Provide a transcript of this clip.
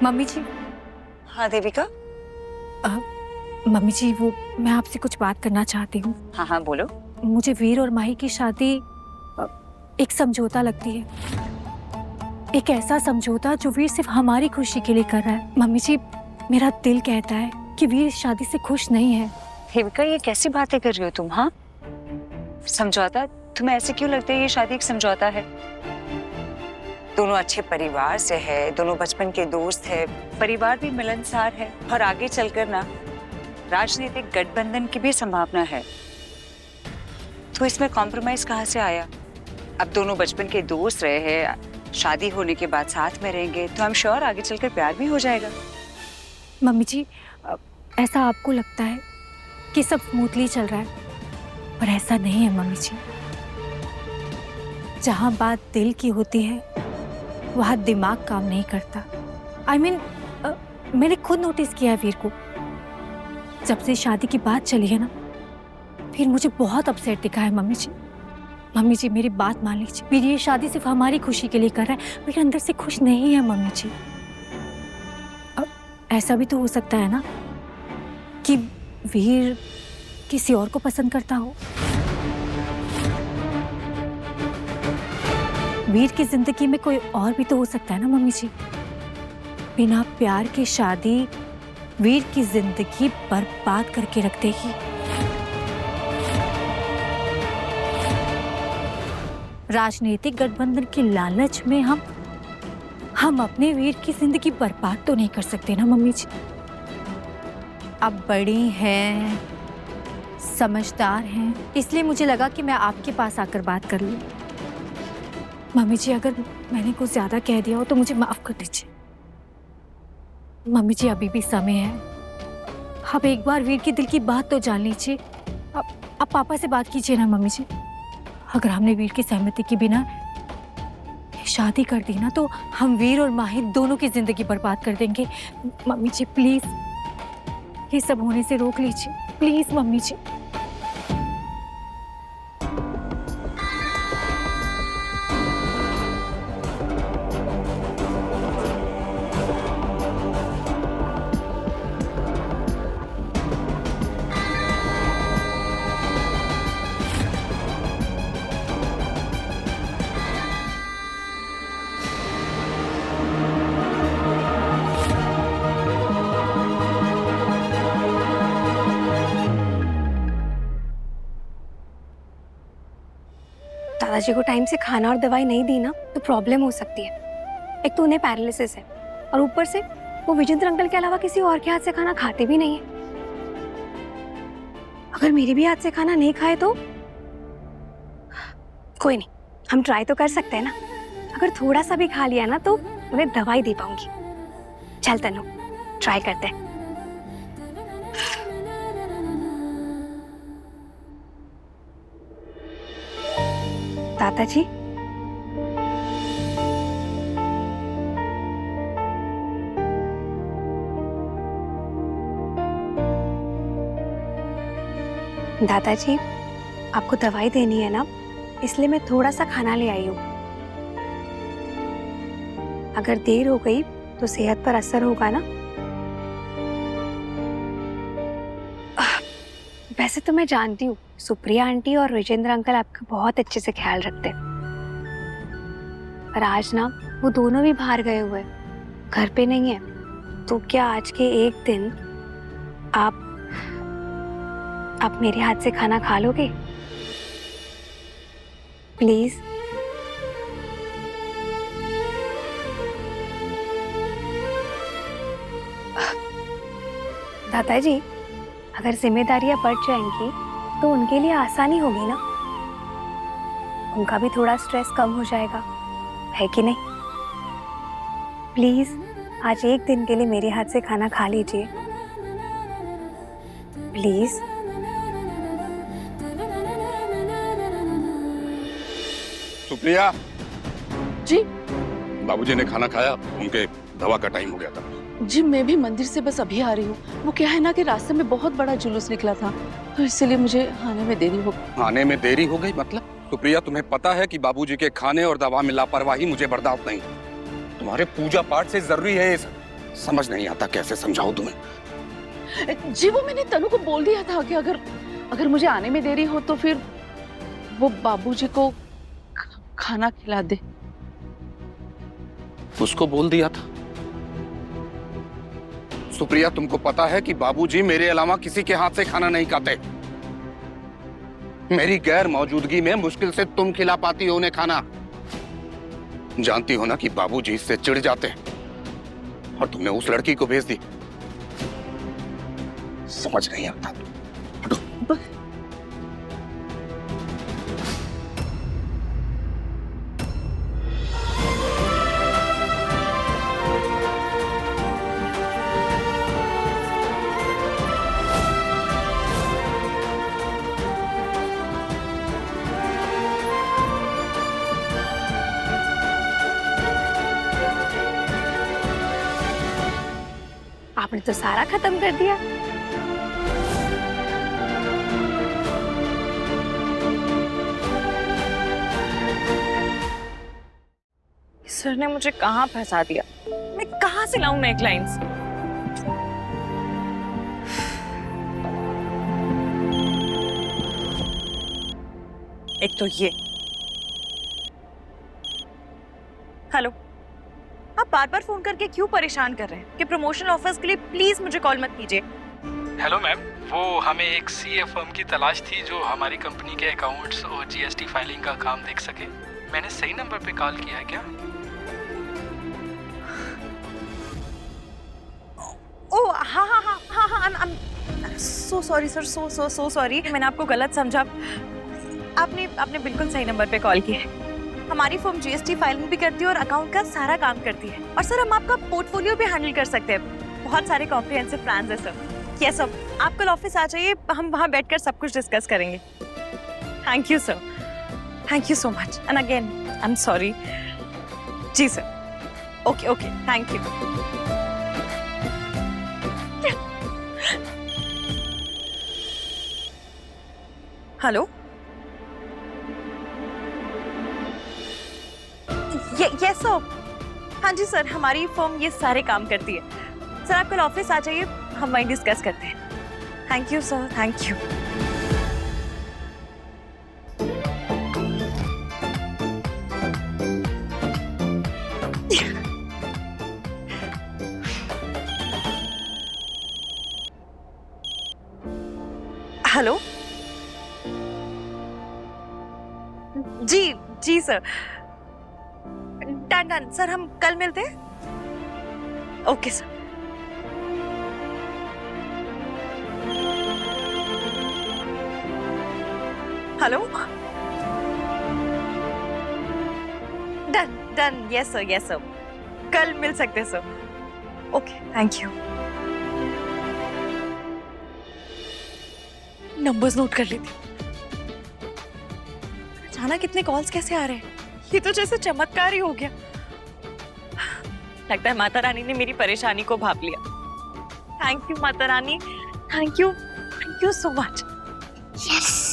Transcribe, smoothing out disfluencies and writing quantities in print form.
Mummy जी। हाँ Devika. Mummy जी, वो मैं आपसे कुछ बात करना चाहती हूँ। हाँ हाँ बोलो। मुझे वीर और माही की शादी एक समझौता लगती है, एक ऐसा समझौता जो वीर सिर्फ हमारी खुशी के लिए कर रहा है। मम्मी जी, मेरा दिल कहता है कि वीर इस शादी से खुश नहीं है। देविका, ये कैसी बातें कर रही हो तुम? हाँ, समझौता? तुम्हें ऐसे क्यों लगता है ये शादी एक समझौता है? दोनों अच्छे परिवार से है, दोनों बचपन के दोस्त है, परिवार भी मिलनसार है और आगे चलकर ना राजनीतिक गठबंधन की भी संभावना है। तो इसमें कॉम्प्रोमाइज कहाँ से आया? अब दोनों बचपन के दोस्त रहे हैं, शादी होने के बाद साथ में रहेंगे तो आई एम श्योर आगे चलकर प्यार भी हो जाएगा। मम्मी जी, ऐसा आपको लगता है कि सब स्मूथली चल रहा है, पर ऐसा नहीं है मम्मी जी। जहां बात दिल की होती है वहां दिमाग काम नहीं करता। मैंने खुद नोटिस किया है वीर को। जब से शादी की बात चली है ना, फिर मुझे बहुत अपसेट दिखा है मम्मी जी। मम्मी जी, मेरी बात मान लीजिए, वीर ये शादी सिर्फ हमारी खुशी के लिए कर रहा है, मेरे अंदर से खुश नहीं है मम्मी जी। ऐसा भी तो हो सकता है ना कि वीर किसी और को पसंद करता हो। वीर की जिंदगी में कोई और भी तो हो सकता है ना मम्मी जी। बिना प्यार की शादी वीर की जिंदगी बर्बाद करके रख देगी। राजनीतिक गठबंधन के लालच में हम अपने वीर की जिंदगी बर्बाद तो नहीं कर सकते ना मम्मी जी। आप बड़ी हैं, समझदार हैं, इसलिए मुझे लगा कि मैं आपके पास आकर बात कर लूं। मम्मी जी, अगर मैंने कुछ ज्यादा कह दिया हो तो मुझे माफ कर दीजिए। मम्मी जी, अभी भी समय है, आप एक बार वीर के दिल की बात तो जान लीजिए। आप पापा से बात कीजिए ना मम्मी जी। अगर हमने वीर की सहमति के बिना शादी कर दी ना, तो हम वीर और माहिर दोनों की जिंदगी बर्बाद कर देंगे। मम्मी जी प्लीज, ये सब होने से रोक लीजिए प्लीज मम्मी जी। दादाजी को टाइम से खाना और दवाई नहीं दी ना तो प्रॉब्लम हो सकती है। एक तो उन्हें पैरालिसिस है और ऊपर से वो विजेंद्र अंकल के अलावा किसी और के हाथ से खाना खाते भी नहीं है। अगर मेरे भी हाथ से खाना नहीं खाए तो कोई नहीं, हम ट्राई तो कर सकते हैं ना। अगर थोड़ा सा भी खा लिया ना तो उन्हें दवाई दे पाऊंगी। चल तनु, ट्राई करते हैं। दादाजी, दादाजी आपको दवाई देनी है ना, इसलिए मैं थोड़ा सा खाना ले आई हूँ। अगर देर हो गई तो सेहत पर असर होगा ना। वैसे तो मैं जानती हूँ सुप्रिया आंटी और विजेंद्र अंकल आपका बहुत अच्छे से ख्याल रखते हैं, पर आज ना वो दोनों भी बाहर गए हुए, घर पे नहीं है। तो क्या आज के एक दिन आप मेरे हाथ से खाना खा लोगे प्लीज? दादाजी, अगर जिम्मेदारियां बढ़ जाएंगी तो उनके लिए आसानी होगी ना, उनका भी थोड़ा स्ट्रेस कम हो जाएगा, है कि नहीं? प्लीज आज एक दिन के लिए मेरे हाथ से खाना खा लीजिए प्लीज। सुप्रिया जी बाबूजी ने खाना खाया, उनके दवा का टाइम हो गया था। जी मैं भी मंदिर से बस अभी आ रही हूँ। वो क्या है ना कि रास्ते में बहुत बड़ा जुलूस निकला था, तो इसलिए मुझे आने में देरी हो गई। आने में देरी हो गई मतलब? सुप्रिया, तुम्हें पता है कि बाबूजी के खाने और दवा में लापरवाही मुझे बर्दाश्त नहीं। तुम्हारे पूजा पाठ से जरूरी है ये सब। समझ नहीं आता कैसे समझाऊं तुम्हें। जी वो मैंने तनु को बोल दिया था कि अगर मुझे आने में देरी हो तो फिर वो बाबूजी को खाना खिला दे। उसको बोल दिया था? सुप्रिया, तुमको पता है कि बाबूजी मेरे अलावा किसी के हाथ से खाना नहीं खाते। मेरी गैर मौजूदगी में मुश्किल से तुम खिला पाती हो उन्हें खाना। जानती हो ना कि बाबूजी इससे चिढ़ जाते हैं, और तुमने उस लड़की को भेज दी। समझ नहीं आता। हटो। आपने तो सारा खत्म कर दिया। सर ने मुझे कहाँ फंसा दिया, मैं कहाँ से लाऊं नए क्लाइंट्स। एक तो ये। हेलो, आप बार बार फोन करके क्यों परेशान कर रहे हैं कि प्रमोशन ऑफर्स के लिए प्लीज मुझे कॉल मत कीजिए। हेलो मैम, वो हमें एक सीए फर्म की तलाश थी जो हमारी कंपनी के अकाउंट्स और जीएसटी फाइलिंग का काम देख सके। मैंने सही नंबर पे कॉल किया है क्या? ओह हाँ हाँ हाँ हाँ हाँ, I'm so sorry sir, so sorry, मैंने आपको गलत समझा। आपने बिल्कुल सही नंबर पे कॉल किया है। हमारी फर्म जीएसटी फाइलिंग भी करती है और अकाउंट का सारा काम करती है। और सर हम आपका पोर्टफोलियो भी हैंडल कर सकते हैं। बहुत सारे कॉम्प्रिहेंसिव प्लान्स है सर। यस सर, आप कल ऑफिस आ जाइए, हम वहाँ बैठकर सब कुछ डिस्कस करेंगे। Thank you sir, thank you so much and again I am sorry. जी sir, okay okay, thank you. Hello, yes sir. हाँ जी सर, हमारी फर्म ये सारे काम करती है। सर आप कल ऑफिस आ जाइए, हम वहीं डिस्कस करते हैं। Thank you sir, thank you. Hello, जी जी सर, डन सर, हम कल मिलते हैं। Okay sir. Hello, done yes sir, कल मिल सकते हैं sir. Okay, thank you. Numbers note कर लेती हूँ। अचानक इतने कॉल्स कैसे आ रहे हैं? ये तो जैसे चमत्कार ही हो गया। लगता है माता रानी ने मेरी परेशानी को भाप लिया। Thank you Mata Rani, thank you so much. Yes.